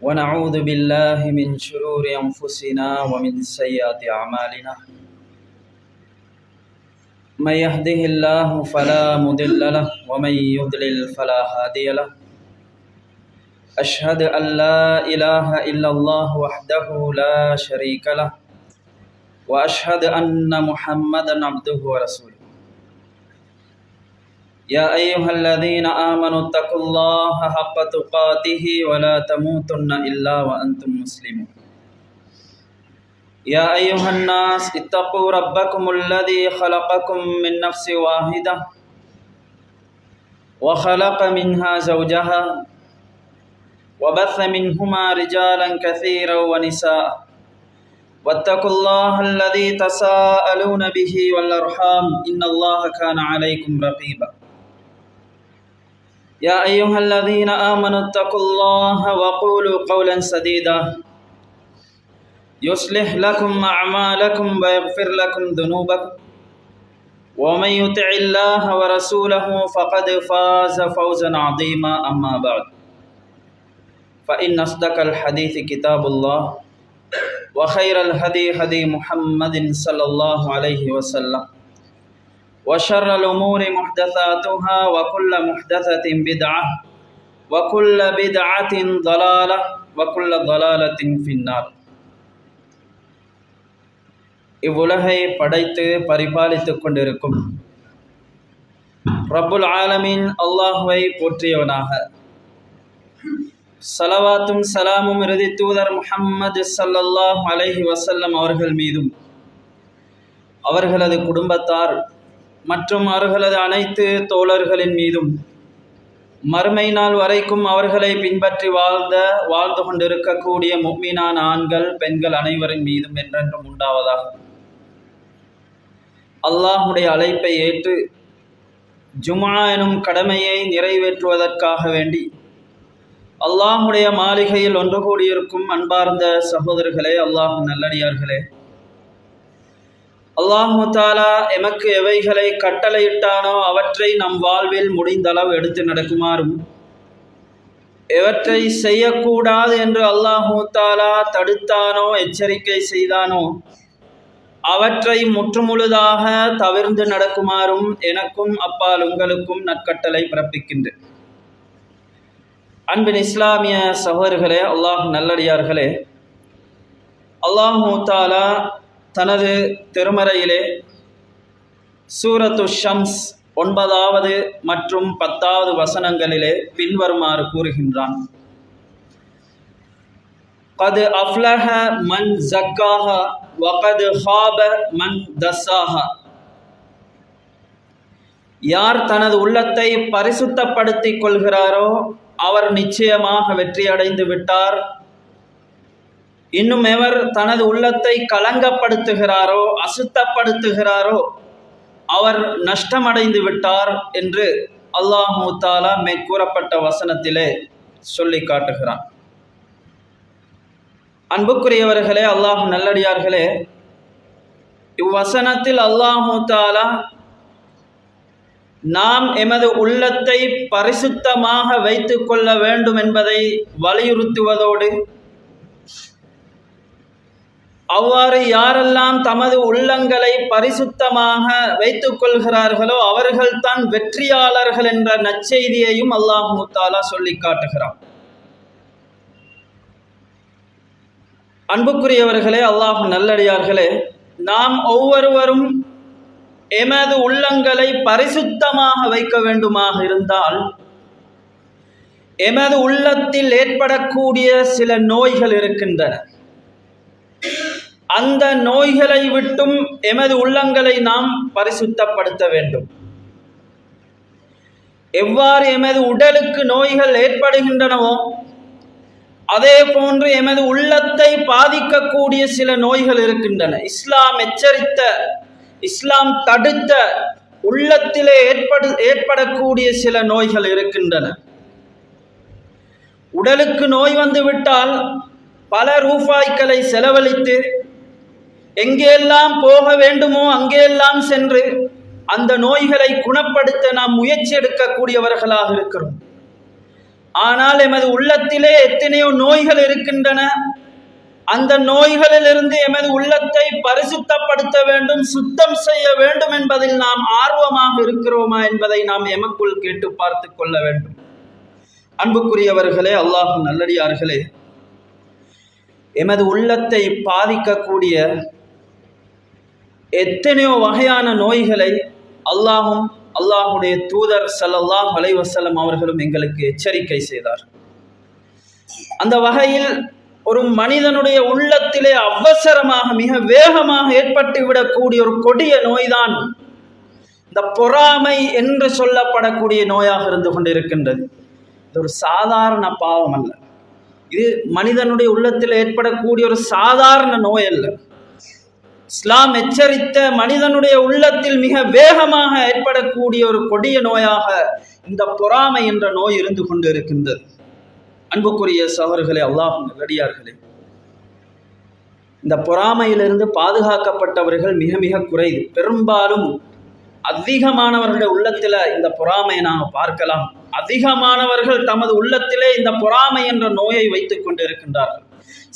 ونعوذ بالله من شرور أنفسنا ومن سيئات أعمالنا من يهده الله فلا مضل له ومن يضلل فلا هادي له أشهد أن لا إله إلا الله وحده لا شريك له وأشهد أن محمدا عبده ورسوله يا أيها الذين آمنوا اتقوا الله حق تقاته ولا تموتن إلا وأنتم مسلمون يا أيها الناس اتقوا ربكم الذي خلقكم من نفس واحدة وخلق منها زوجها وبث منهما رجالا كثيرا ونساء واتقوا الله الذي تساءلون به والأرحام إن الله كان عليكم رقيبا يا أيها الذين آمنوا اتقوا الله وقولوا قولا سديدا يصلح لكم أعمالكم ويغفر لكم ذنوبكم ومن يطع الله ورسوله فقد فاز فوزا عظيما أما بعد فإن أصدق الحديث كتاب الله وخير الهدي هدي محمد صلى الله عليه وسلم وشر الأمور محدثاتها وكل محدثة بدعة وكل بدعة ضلالة وكل ضلالة في النار. இவ்வுலகை படைத்து பரிபாலித்துக் கொண்டிருக்கும் ரப்புல் ஆலமீன் அல்லாஹ்வை போற்றியவனாக, ஸலவாத்தும் சலாமும் இறுதி தூதர் முஹம்மது ஸல்லல்லாஹு அலைஹி வஸல்லம் அவர்கள் மீதும் அவர்களது குடும்பத்தார் மற்றும் அவர்களது அனைத்து தோழர்களின் மீதும் மறுமை நாள் வரைக்கும் அவர்களை பின்பற்றி வாழ்ந்து கொண்டிருக்கக்கூடிய முஃமினான ஆண்கள் பெண்கள் அனைவரின் மீதும் என்றென்றும் உண்டாவதாக. அல்லாஹுடைய அழைப்பை ஏற்று ஜும்ஆ எனும் கடமையை நிறைவேற்றுவதற்காக வேண்டி அல்லாஹுடைய மாளிகையில் ஒன்று கூடியிருக்கும் அன்பார்ந்த சகோதரர்களே, அல்லாஹ் நல்லடியார்களே, அல்லாஹு தாலா எமக்கு எவைகளை கட்டளையிட்டானோ அவற்றை நம் வாழ்வில் முடிந்தளவு எடுத்து நடக்குமாறும், எவற்றை செய்யக்கூடாது என்று அல்லாஹு தாலா தடுத்தானோ எச்சரிக்கை செய்தானோ அவற்றை முற்றுமுழுதாக தவிர்ந்து நடக்குமாறும் எனக்கும் அப்பால் உங்களுக்கும் நற்கட்டளை பிறப்பிக்கின்றேன். அன்பின் இஸ்லாமிய சகோதரர்களே, அல்லாஹ் நல்லடியார்களே, அல்லாஹு தாலா தனது திருமறையிலே சூரத்து ஷம்ஸ் 9வது மற்றும் 10வது வசனங்களிலே பின்வருமாறு கூறுகின்றான். கது அஃப்லஹ மன் ஸக்காஹா வகது ஹாப மன் தஸ்ஸாஹா. யார் தனது உள்ளத்தை பரிசுத்தப்படுத்திக் கொள்கிறாரோ அவர் நிச்சயமாக வெற்றி அடைந்து விட்டார். இன்னும் எவர் தனது உள்ளத்தை கலங்கப்படுத்துகிறாரோ அசுத்தப்படுத்துகிறாரோ அவர் நஷ்டமடைந்து விட்டார் என்று அல்லாஹு தாலா மேற்கூறப்பட்ட வசனத்திலே சொல்லி காட்டுகிறான். அன்புக்குரியவர்களே, அல்லாஹ் நல்லடியார்களே, இவ்வசனத்தில் அல்லாஹு தாலா நாம் எமது உள்ளத்தை பரிசுத்தமாக வைத்து கொள்ள வேண்டும் என்பதை வலியுறுத்துவதோடு, அவ்வாறு யாரெல்லாம் தமது உள்ளங்களை பரிசுத்தமாக வைத்துக் கொள்கிறார்களோ அவர்கள்தான் வெற்றியாளர்கள் என்ற நற்செய்தியையும் அல்லாஹு தஆலா சொல்லி காட்டுகிறார். அன்புக்குரியவர்களே, அல்லாஹ் நல்லடியார்களே, நாம் ஒவ்வொருவரும் எமது உள்ளங்களை பரிசுத்தமாக வைக்க வேண்டுமாக இருந்தால் எமது உள்ளத்தில் ஏற்படக்கூடிய சில நோய்கள் இருக்கின்றன. அந்த நோய்களை விட்டும் எமது உள்ளங்களை நாம் பரிசுத்தப்படுத்த வேண்டும். எவ்வாறு எமது உடலுக்கு நோய்கள் ஏற்படுகின்றனவோ அதே போன்று எமது உள்ளத்தை பாதிக்கக்கூடிய சில நோய்கள் இருக்கின்றன. இஸ்லாம் எச்சரித்த, இஸ்லாம் தடுத்த உள்ளத்திலே ஏற்படக்கூடிய சில நோய்கள் இருக்கின்றன. உடலுக்கு நோய் வந்துவிட்டால் பல ரூபாய்களை செலவழித்து எங்கெல்லாம் போக வேண்டுமோ அங்கெல்லாம் சென்று அந்த நோய்களை குணப்படுத்த நாம் முயற்சி எடுக்கக்கூடியவர்களாக இருக்கிறோம். ஆனால் எமது உள்ளத்திலே எத்தனையோ நோய்கள் இருக்கின்றன. அந்த நோய்களிலிருந்து எமது உள்ளத்தை பரிசுத்தப்படுத்த வேண்டும், சுத்தம் செய்ய வேண்டும் என்பதில் நாம் ஆர்வமாக இருக்கிறோமா என்பதை நாம் எமக்குள் கேட்டு பார்த்து கொள்ள வேண்டும். அன்புக்குரியவர்களே, அல்லாஹ் நல்லடியார்களே, எமது உள்ளத்தை பாதிக்கக்கூடிய எத்தனையோ வகையான நோய்களை அல்லாஹும் அல்லாஹுடைய தூதர் ஸல்லல்லாஹு அலைஹி வஸல்லம் அவர்களும் எங்களுக்கு எச்சரிக்கை செய்தார். அந்த வகையில் ஒரு மனிதனுடைய உள்ளத்திலே அவசரமாக மிக வேகமாக ஏற்பட்டு விடக்கூடிய ஒரு கொடிய நோய்தான் இந்த பொறாமை என்று சொல்லப்படக்கூடிய நோயாக இருந்து கொண்டிருக்கின்றது. இது ஒரு சாதாரண பாவம் அல்ல. இது மனிதனுடைய உள்ளத்தில் ஏற்படக்கூடிய ஒரு சாதாரண நோய் அல்ல. இஸ்லாம் எச்சரித்த மனிதனுடைய உள்ளத்தில் மிக வேகமாக ஏற்படக்கூடிய ஒரு கொடிய நோயாக இந்த பொறாமை என்ற நோய் இருந்து கொண்டு இருக்கின்றது. அன்புக்குரிய சகோதரர்களே, அல்லாஹ்வின் நல்லடியார்களே, இந்த பொறாமையிலிருந்து பாதுகாக்கப்பட்டவர்கள் மிக மிக குறைவு. பெரும்பாலும் அதிகமானவர்களுடைய உள்ளத்தில் இந்த பொறாமையை நாம் பார்க்கலாம். அதிகமானவர்கள் தமது உள்ளத்திலே இந்த பொறாமை என்ற நோயை வைத்துக் கொண்டு இருக்கின்றார்கள்.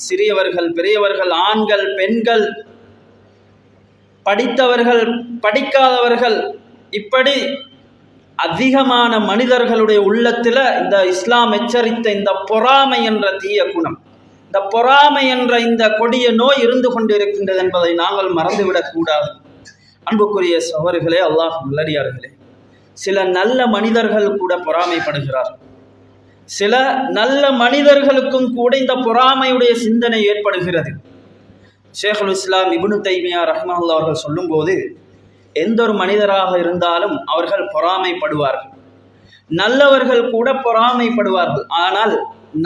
சிறியவர்கள், பெரியவர்கள், ஆண்கள், பெண்கள், படித்தவர்கள், படிக்காதவர்கள், இப்படி அதிகமான மனிதர்களுடைய உள்ளத்தில் இந்த இஸ்லாம் எச்சரித்த இந்த பொறாமை என்ற தீய குணம், இந்த பொறாமை என்ற இந்த கொடிய நோய் இருந்து கொண்டிருக்கின்றது என்பதை நாங்கள் மறந்துவிடக் கூடாது. அன்புக்குரிய சகோதரர்களே, அல்லாஹ் நல்லடியார்களே, சில நல்ல மனிதர்கள் கூட பொறாமைப்படுகிறார்கள். சில நல்ல மனிதர்களுக்கும் கூட இந்த பொறாமையுடைய சிந்தனை ஏற்படுகிறது. ஷேகுல் இஸ்லாம் இப்னு தைமியா ரஹ்மத்துல்லாஹி அவர்கள் சொல்லும்போது, எந்த ஒரு மனிதராக இருந்தாலும் அவர்கள் பொறாமைப்படுவார்கள். நல்லவர்கள் கூட பொறாமைப்படுவார்கள். ஆனால்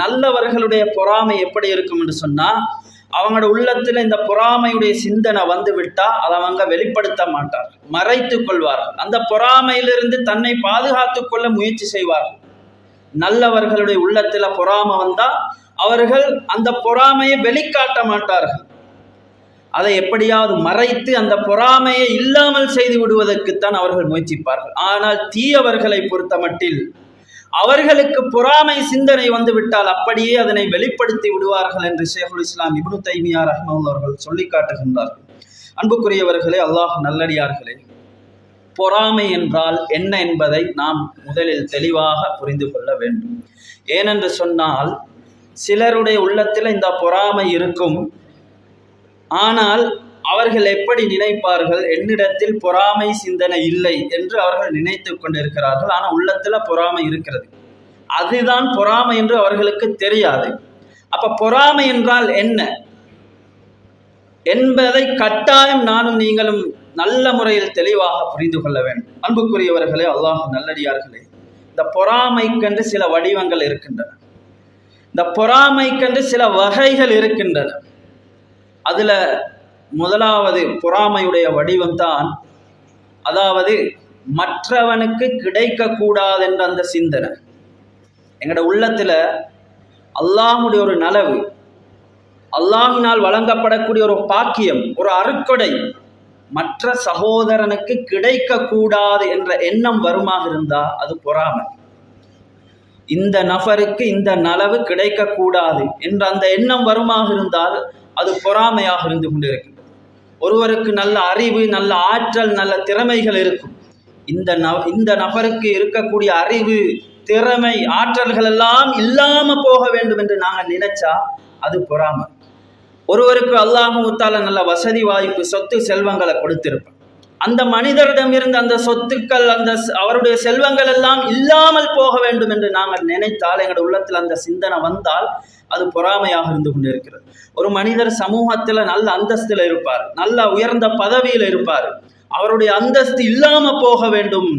நல்லவர்களுடைய பொறாமை எப்படி இருக்கும் என்று சொன்னால், அவங்களோட உள்ளத்தில் இந்த பொறாமையுடைய சிந்தனை வந்து விட்டால் அதை அவங்க வெளிப்படுத்த மாட்டார்கள், மறைத்து கொள்வார்கள். அந்த பொறாமையிலிருந்து தன்னை பாதுகாத்து கொள்ள முயற்சி செய்வார்கள். நல்லவர்களுடைய உள்ளத்தில் பொறாமை வந்தால் அவர்கள் அந்த பொறாமையை வெளிக்காட்ட மாட்டார்கள். அதை எப்படியாவது மறைத்து அந்த பொறாமையை இல்லாமல் செய்து விடுவதற்குத்தான் அவர்கள் முயற்சிப்பார்கள். ஆனால் தீயவர்களை பொறுத்த மட்டில் அவர்களுக்கு பொறாமை சிந்தனை வந்துவிட்டால் அப்படியே அதனை வெளிப்படுத்தி விடுவார்கள் என்று ஷேகுல் இஸ்லாம் இப்னு தைமியா ரஹ்மத்துல்லாஹி அவர்கள் சொல்லி காட்டுகின்றார்கள். அன்புக்குரியவர்களே, அல்லாஹ் நல்லடியார்களே, பொறாமை என்றால் என்ன என்பதை நாம் முதலில் தெளிவாக புரிந்து கொள்ள வேண்டும். ஏனென்று சொன்னால், சிலருடைய உள்ளத்தில் இந்த பொறாமை இருக்கும். ஆனால் அவர்கள் எப்படி நினைப்பார்கள், என்னிடத்தில் பொறாமை சிந்தனை இல்லை என்று அவர்கள் நினைத்து கொண்டிருக்கிறார்கள். ஆனால் உள்ளத்தில் பொறாமை இருக்கிறது. அதுதான் பொறாமை என்று அவர்களுக்கு தெரியாது. அப்ப பொறாமை என்றால் என்ன என்பதை கட்டாயம் நானும் நீங்களும் நல்ல முறையில் தெளிவாக புரிந்து கொள்ள வேண்டும். அன்புக்குரியவர்களே, அல்லாஹ் நல்லடியார்களே, இந்த பொறாமைக்கென்று சில வடிவங்கள் இருக்கின்றன. இந்த பொறாமைக்கென்று சில வகைகள் இருக்கின்றன. அதுல முதலாவது பொறாமையுடைய வடிவம்தான், அதாவது மற்றவனுக்கு கிடைக்கக்கூடாது என்ற அந்த சிந்தனை. எங்களோட உள்ளத்துல அல்லாஹ்வுடைய ஒரு நலவு, அல்லாஹ்வினால் வழங்கப்படக்கூடிய ஒரு பாக்கியம், ஒரு அருட்கொடை மற்ற சகோதரனுக்கு கிடைக்கக்கூடாது என்ற எண்ணம் வருமாக இருந்தால் அது பொறாமை. இந்த நபருக்கு இந்த நலவு கிடைக்கக்கூடாது என்ற அந்த எண்ணம் வருமாக இருந்தால் அது பொறாமையாக இருந்து கொண்டிருக்கின்றது. ஒருவருக்கு நல்ல அறிவு, நல்ல ஆற்றல், நல்ல திறமைகள் இருக்கும். இந்த நபருக்கு இருக்கக்கூடிய அறிவு, திறமை, ஆற்றல்கள் எல்லாம் இல்லாம போக வேண்டும் என்று நாங்கள் நினைச்சா அது பொறாமை. ஒருவருக்கு அல்லாஹ் தஆலா நல்ல வசதி வாய்ப்பு, சொத்து செல்வங்களை கொடுத்திருப்பார். அந்த மனிதரிடம் இருந்து அந்த சொத்துக்கள், அந்த அவருடைய செல்வங்கள் எல்லாம் இல்லாமல் போக வேண்டும் என்று நாங்கள் நினைத்தால், எங்களுடைய உள்ளத்தில் அந்த சிந்தனை வந்தால் அது பொறாமையாக இருந்து கொண்டு இருக்கிறது. ஒரு மனிதர் சமூகத்தில் நல்ல அந்தஸ்தில் இருப்பார், நல்ல உயர்ந்த பதவியில் இருப்பார். அவருடைய அந்தஸ்து இல்லாம போக வேண்டும்,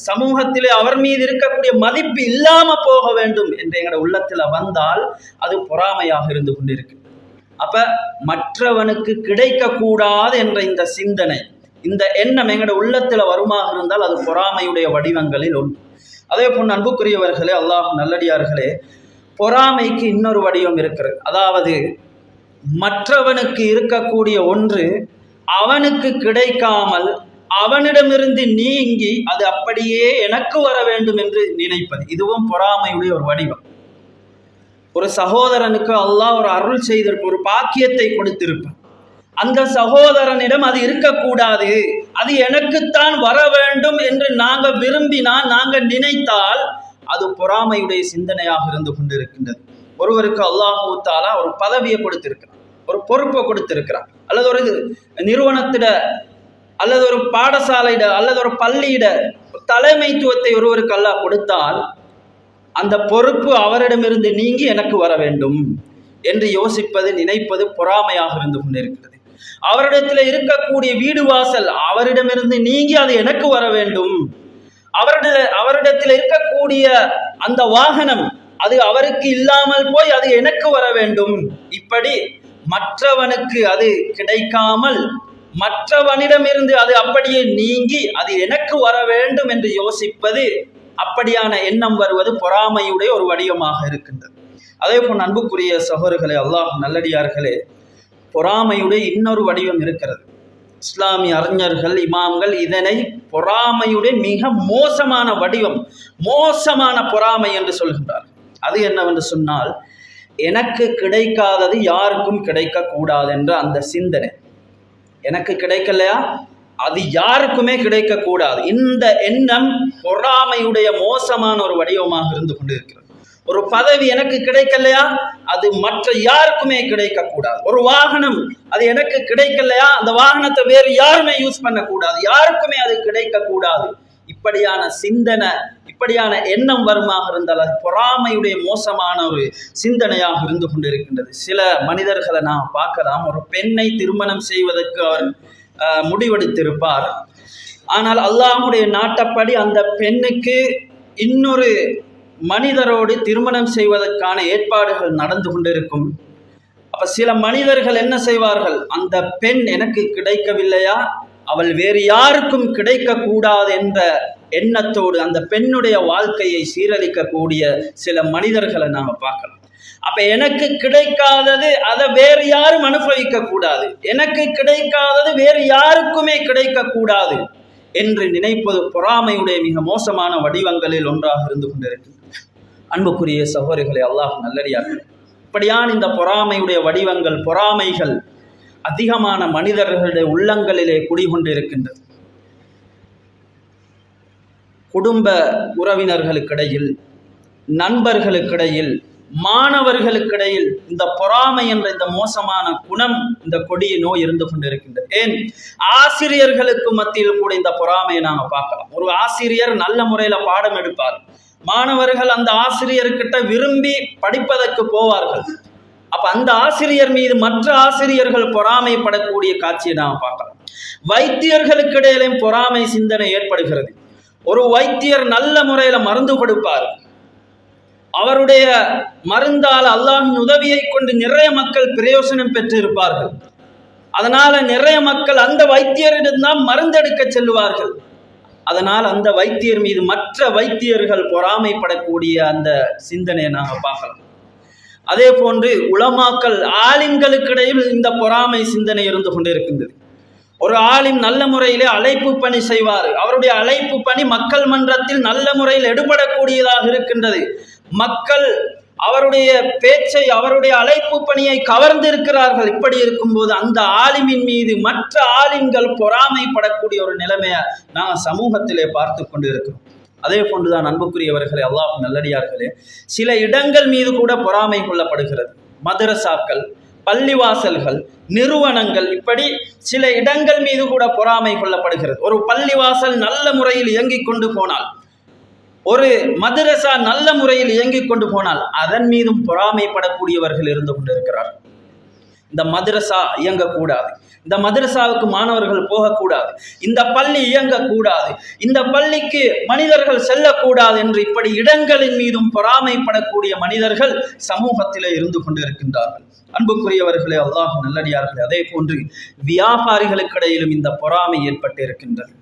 சமூகத்திலே அவர் மீது இருக்கக்கூடிய மதிப்பு இல்லாம போக வேண்டும் என்று எங்களுடைய உள்ளத்தில் வந்தால் அது பொறாமையாக இருந்து கொண்டிருக்கு. அப்ப மற்றவனுக்கு கிடைக்கக்கூடாது என்ற இந்த சிந்தனை, இந்த எண்ணம் எங்களுடைய உள்ளத்தில் வருமாக இருந்தால் அது பொறாமையுடைய வடிவங்களில் ஒன்று. அதே போன்று அன்புக்குரியவர்களே, அல்லாஹ் நல்லடியார்களே, பொறாமைக்கு இன்னொரு வடிவம் இருக்கிறது. அதாவது மற்றவனுக்கு இருக்கக்கூடிய ஒன்று அவனுக்கு கிடைக்காமல் அவனிடமிருந்து நீங்கி அது அப்படியே எனக்கு வர வேண்டும் என்று நினைப்பது, இதுவும் பொறாமையுடைய ஒரு வடிவம். ஒரு சகோதரனுக்கு அல்லாஹ் ஒரு அருள் செய்திருப்பார், ஒரு பாக்கியத்தை கொடுத்திருப்பார். அந்த சகோதரனிடம் அது இருக்கக்கூடாது, அது எனக்குத்தான் வர வேண்டும் என்று நாங்கள் விரும்பினால், நாங்கள் நினைத்தால் அது பொறாமையுடைய சிந்தனையாக இருந்து கொண்டிருக்கின்றது. ஒருவருக்கு அல்லாஹு தஆலா ஒரு பதவியை கொடுத்திருக்கிறார், ஒரு பொறுப்பை கொடுத்திருக்கிறார், அல்லது ஒரு நிறுவனத்திட அல்லது ஒரு பாடசாலையிட அல்லது ஒரு பள்ளியிட தலைமைத்துவத்தை ஒருவருக்கு அல்லாஹ் கொடுத்தால் அந்த பொறுப்பு அவரிடமிருந்து நீங்கி எனக்கு வர வேண்டும் என்று யோசிப்பது, நினைப்பது பொறாமையாக இருந்து கொண்டிருக்கிறது. அவரிடத்தில் இருக்கக்கூடிய வீடு வாசல் அவரிடமிருந்து நீங்கி அது எனக்கு வர வேண்டும், அவரிடத்தில் இருக்கக்கூடிய அந்த வாகனம் அது அவருக்கு இல்லாமல் போய் அது எனக்கு வர வேண்டும். இப்படி மற்றவனுக்கு அது கிடைக்காமல் மற்றவனிடமிருந்து அது அப்படியே நீங்கி அது எனக்கு வர வேண்டும் என்று யோசிப்பது, அப்படியான எண்ணம் வருவது பொறாமையுடைய ஒரு வடிவமாக இருக்கின்றது. அதே போல் அன்புக்குரிய சகோதரர்களே, அல்லாஹ் நல்லடியார்களே, பொறாமையுடைய இன்னொரு வடிவம் இருக்கிறது. இஸ்லாமிய அறிஞர்கள், இமாம்கள் இதனை பொறாமையுடைய மிக மோசமான வடிவம், மோசமான பொறாமை என்று சொல்கின்றார். அது என்னவென்று சொன்னால், எனக்கு கிடைக்காதது யாருக்கும் கிடைக்கக்கூடாது என்ற அந்த சிந்தனை. எனக்கு கிடைக்கலையா, அது யாருக்குமே கிடைக்கக்கூடாது. இந்த எண்ணம் பொறாமையுடைய மோசமான ஒரு வடிவமாக இருந்து கொண்டு இருக்கிறது. ஒரு பதவி எனக்கு கிடைக்கலையா, அது மற்ற யாருக்குமே கிடைக்கக்கூடாது. ஒரு வாகனம் அது எனக்கு கிடைக்கலையா, அந்த வாகனத்தை வேறு யாருமே யூஸ் பண்ணக்கூடாது, யாருக்குமே அது கிடைக்கக்கூடாது. இப்படியான சிந்தனை, இப்படியான எண்ணம் வருமாக இருந்தால் அது பொறாமையுடைய மோசமான ஒரு சிந்தனையாக இருந்து கொண்டிருக்கின்றது. சில மனிதர்களை நாம் பார்க்கலாம், ஒரு பெண்ணை திருமணம் செய்வதற்கு அவர் முடிவெடுத்திருப்பார். ஆனால் அல்லாஹ்வுடைய நாட்டப்படி அந்த பெண்ணுக்கு இன்னொரு மனிதரோடு திருமணம் செய்வதற்கான ஏற்பாடுகள் நடந்து கொண்டிருக்கும். அப்ப சில மனிதர்கள் என்ன செய்வார்கள், அந்த பெண் எனக்கு கிடைக்கவில்லையா, அவள் வேறு யாருக்கும் கிடைக்கக்கூடாது என்ற எண்ணத்தோடு அந்த பெண்ணுடைய வாழ்க்கையை சீரழிக்கக்கூடிய சில மனிதர்களை நாம பார்க்கலாம். அப்ப எனக்கு கிடைக்காதது அதை வேறு யாரும் அனுபவிக்க கூடாது, எனக்கு கிடைக்காதது வேறு யாருக்குமே கிடைக்கக்கூடாது என்று நினைப்பது பொறாமையுடைய மிக மோசமான வடிவங்களில் ஒன்றாக இருந்து கொண்டிருக்கின்றது. அன்புக்குரிய சகோதரிகளே, அல்லாஹ் நல்லடியார்களே, இப்படியான இந்த பொறாமையுடைய வடிவங்கள், பொறாமைகள் அதிகமான மனிதர்களுடைய உள்ளங்களிலே குடிகொண்டிருக்கின்றது. குடும்ப உறவினர்களுக்கிடையில், நண்பர்களுக்கிடையில், மாணவர்களுக்கிடையில் இந்த பொறாமை என்ற இந்த மோசமான குணம், இந்த கொடிய நோய் இருந்து கொண்டிருக்கின்றது. ஏன், ஆசிரியர்களுக்கு மத்தியில் கூட இந்த பொறாமையை நாங்கள் பார்க்கலாம். ஒரு ஆசிரியர் நல்ல முறையில பாடம் எடுப்பார், மாணவர்கள் அந்த ஆசிரியர்கிட்ட விரும்பி படிப்பதற்கு போவார்கள். அப்ப அந்த ஆசிரியர் மீது மற்ற ஆசிரியர்கள் பொறாமைப்படக்கூடிய காட்சியை நாம் பார்க்கலாம். வைத்தியர்களுக்கு இடையிலும் பொறாமை சிந்தனை ஏற்படுகிறது. ஒரு வைத்தியர் நல்ல முறையில மருந்து கொடுப்பார், அவருடைய மருந்தால் அல்லாஹ்வின் உதவியை கொண்டு நிறைய மக்கள் பிரயோசனம் பெற்று இருப்பார்கள். அதனால நிறைய மக்கள் அந்த வைத்தியரிடம்தான் மருந்தெடுக்க செல்லுவார்கள். அதனால் அந்த வைத்தியர் மீது மற்ற வைத்தியர்கள் பொறாமைப்படக்கூடிய அந்த சிந்தனையை நாங்கள் பார்க்கலாம். அதே போன்று உலமாக்கள், ஆலிம்களுக்கிடையில் இந்த பொறாமை சிந்தனை இருந்து கொண்டிருக்கின்றது. ஒரு ஆலிம் நல்ல முறையிலே அழைப்பு பணி செய்வார், அவருடைய அழைப்பு பணி மக்கள் மன்றத்தில் நல்ல முறையில் எடுபடக்கூடியதாக இருக்கின்றது. மக்கள் அவருடைய பேச்சை, அவருடைய அழைப்பு பணியை கவர்ந்து இருக்கிறார்கள். இப்படி இருக்கும்போது அந்த ஆலிமின் மீது மற்ற ஆலிம்கள் பொறாமைப்படக்கூடிய ஒரு நிலைமையை நாங்கள் சமூகத்திலே பார்த்து கொண்டு இருக்கிறோம். அதே போன்றுதான் அன்புக்குரியவர்களே, அல்லாஹ் நல்லடியார்களே, சில இடங்கள் மீது கூட பொறாமை கொள்ளப்படுகிறது. மதரசாக்கள், பள்ளிவாசல்கள், நிறுவனங்கள், இப்படி சில இடங்கள் மீது கூட பொறாமை கொள்ளப்படுகிறது. ஒரு பள்ளிவாசல் நல்ல முறையில் இயங்கிக் கொண்டு போனால், ஒரு மதரசா நல்ல முறையில் இயங்கிக் கொண்டு போனால் அதன் மீதும் பொறாமைப்படக்கூடியவர்கள் இருந்து கொண்டிருக்கிறார்கள். இந்த மதரசா இயங்கக்கூடாது, இந்த மதரசாவுக்கு மாணவர்கள் போகக்கூடாது, இந்த பள்ளி இயங்கக்கூடாது, இந்த பள்ளிக்கு மனிதர்கள் செல்லக்கூடாது என்று இப்படி இடங்களின் மீதும் பொறாமைப்படக்கூடிய மனிதர்கள் சமூகத்திலே இருந்து கொண்டிருக்கின்றார்கள். அன்புக்குரியவர்களே, அல்லாஹ் நல்லடியார்களே, அதே போன்று வியாபாரிகளுக்கிடையிலும் இந்த பொறாமை ஏற்பட்டு இருக்கின்றது.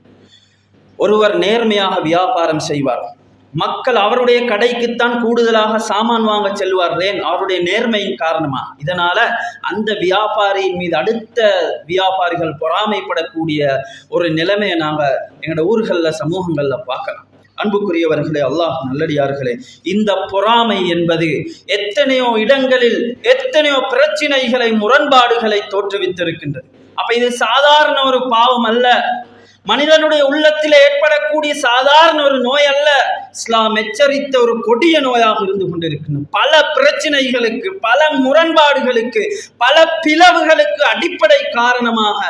ஒருவர் நேர்மையாக வியாபாரம் செய்வார், மக்கள் அவருடைய கடைக்குத்தான் கூடுதலாக சாமான் வாங்க செல்வார்கள். ஏன்? அவருடைய நேர்மையின் காரணமா. இதனால அந்த வியாபாரியின் மீது அடுத்த வியாபாரிகள் பொறாமைப்படக்கூடிய ஒரு நிலைமையை நாங்கள் எங்களோட ஊர்களில் சமூகங்களில் பார்க்கலாம். அன்புக்குரியவர்களே, அல்லாஹ் நல்லடியார்களே, இந்த பொறாமை என்பது எத்தனையோ இடங்களில் எத்தனையோ பிரச்சினைகளை, முரண்பாடுகளை தோற்றுவித்திருக்கின்றது. அப்ப இது சாதாரண ஒரு பாவம் அல்ல, மனிதனுடைய உள்ளத்தில் ஏற்படக்கூடிய சாதாரண ஒரு நோய் அல்ல. இஸ்லாம் எச்சரித்த ஒரு கொடிய நோயாக இருந்து கொண்டிருக்கின்றது. பல பிரச்சனைகளுக்கு, பல முரண்பாடுகளுக்கு, பல பிளவுகளுக்கு அடிப்படை காரணமாக